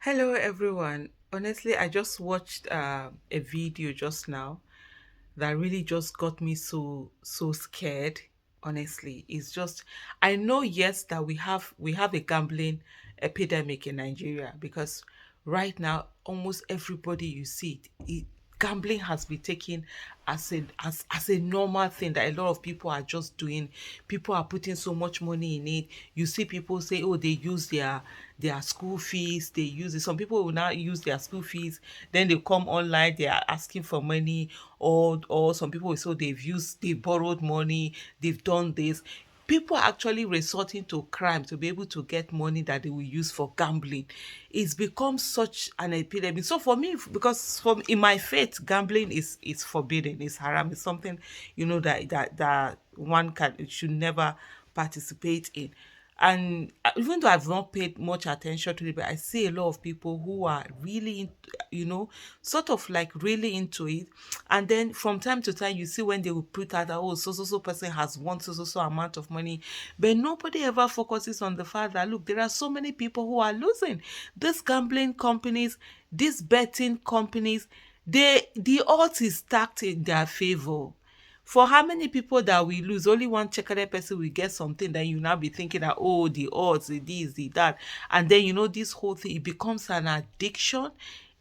Hello, everyone. Honestly, I just watched a video just now that really just got me so scared. Honestly, it's just I know, yes, that we have a gambling epidemic in Nigeria because right now almost everybody you see gambling has been taken as a normal thing that a lot of people are just doing. People are putting so much money in it. You see people say, oh, they use their school fees, they use it. Some people will now use their school fees, then they come online, they are asking for money, or some people will say, they borrowed money, they've done this. People are actually resorting to crime to be able to get money that they will use for gambling. It's become such an epidemic. So for me, because in my faith, gambling is forbidden, it's haram, it's something that one can should never participate in. And even though I've not paid much attention to it, but I see a lot of people who are really sort of like really into it. And then from time to time you see when they will put out that, oh, so person has won so amount of money, but nobody ever focuses on the fact that, look, there are so many people who are losing. These gambling companies, these betting companies, the odds is stacked in their favor. For how many people that we lose, only one checkered person will get something, then you now be thinking that, oh, the odds, the this, the that. And then this whole thing, it becomes an addiction.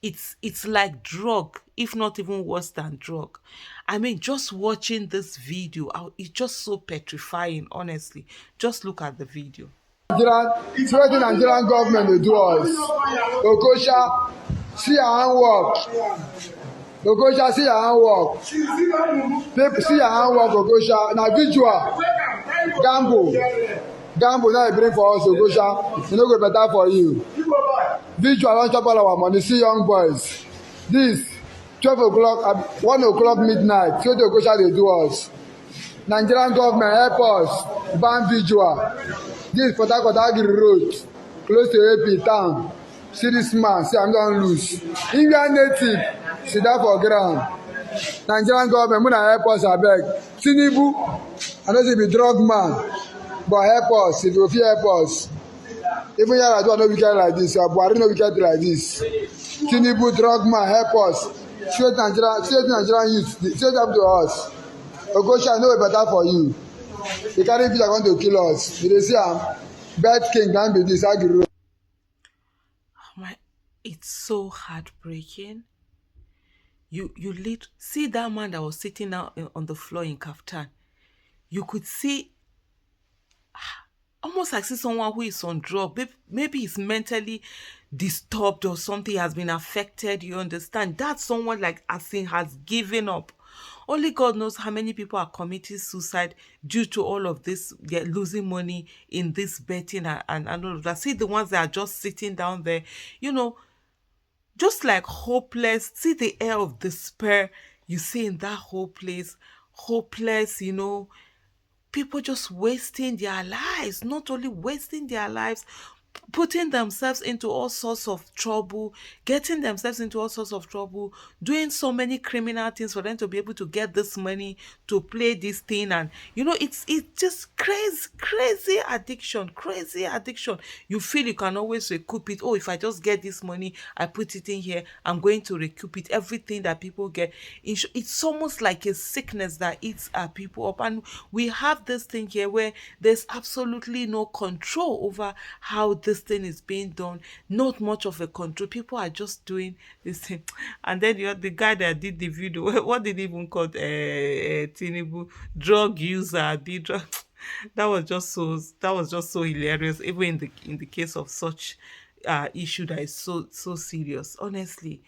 It's like drug, if not even worse than drug. I mean, just watching this video, it's just so petrifying, honestly. Just look at the video. See wetin Nigerian government dey do us. Okosha, see your hand work. Okosha, see your hand work. People, see your hand work, Okosha. Na visual. Gamble. Gamble now dey bring for us, Okosha. E no go better for you. Visual don chop all our money. See young boys. This 12 o'clock, 1 o'clock midnight. See wetin Okosha dey do us. Nigerian government help us ban visual. This Port Harcourt Agri Road, close to AP town. See this man, see I'm don lose. Indian native sit down for ground. Nigerian government, una help us abeg. Tinubu, I know say be drug man, but help us if you fit help us. Even Yar'Adua no wicked like this, Buhari no wicked like this. Tinubu drug man, help us. See wetin Nigerian youth, see wetin happen to us. Ogosha, no way better for you. The carry fish are going to kill us. You dey see am, bed king can be this Agri Road. My, it's so heartbreaking. You lit see that man that was sitting down on the floor in kaftan. You could see, almost like see someone who is on drug. Maybe he's mentally disturbed or something, has been affected. You understand? That's someone like as in has given up. Only God knows how many people are committing suicide due to all of this. They're losing money in this betting and all of that. See the ones that are just sitting down there, you know, just like hopeless. See the air of despair you see in that whole place. Hopeless, people just wasting their lives, not only wasting their lives, putting themselves into all sorts of trouble, getting themselves into all sorts of trouble, doing so many criminal things for them to be able to get this money to play this thing. And it's just crazy addiction. You feel you can always recoup it. Oh, if I just get this money, I put it in here, I'm going to recoup it. Everything that people get, it's almost like a sickness that eats our people up. And we have this thing here where there's absolutely no control over how this thing is being done. Not much of a control. People are just doing this thing. And then the guy that did the video, what did he even call Tinubu? Drug user, the drug. That was just so hilarious, even in the case of such issue that is so serious. Honestly,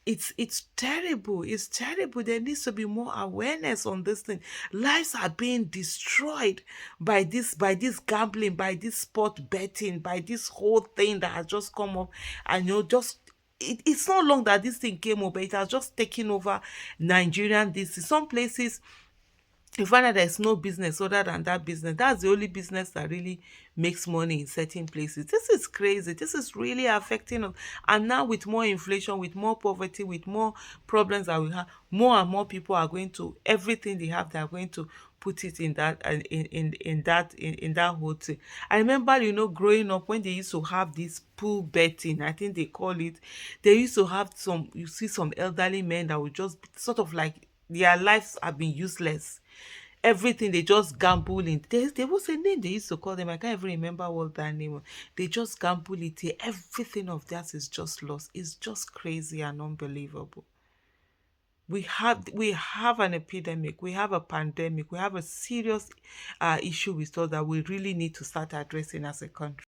it's terrible. It's terrible. There needs to be more awareness on this thing. Lives are being destroyed by this gambling, by this sport betting, by this whole thing that has just come up. And just it's not long that this thing came up, but it has just taken over Nigerian. This some places you find that there's no business other than that business. That's the only business that really makes money in certain places. This is crazy. This is really affecting us. And now with more inflation, with more poverty, with more problems that we have, more and more people are going to, everything they have, they are going to put it in that in that whole thing. I remember, growing up when they used to have this pool betting, I think they call it. They used to have some, you see some elderly men that would just sort of like their lives have been useless. Everything they just gamble in. There was a name they used to call them. I can't even remember what that name was. They just gamble it here. Everything of theirs is just lost. It's just crazy and unbelievable. We have an epidemic, we have a pandemic, we have a serious issue with us that we really need to start addressing as a country.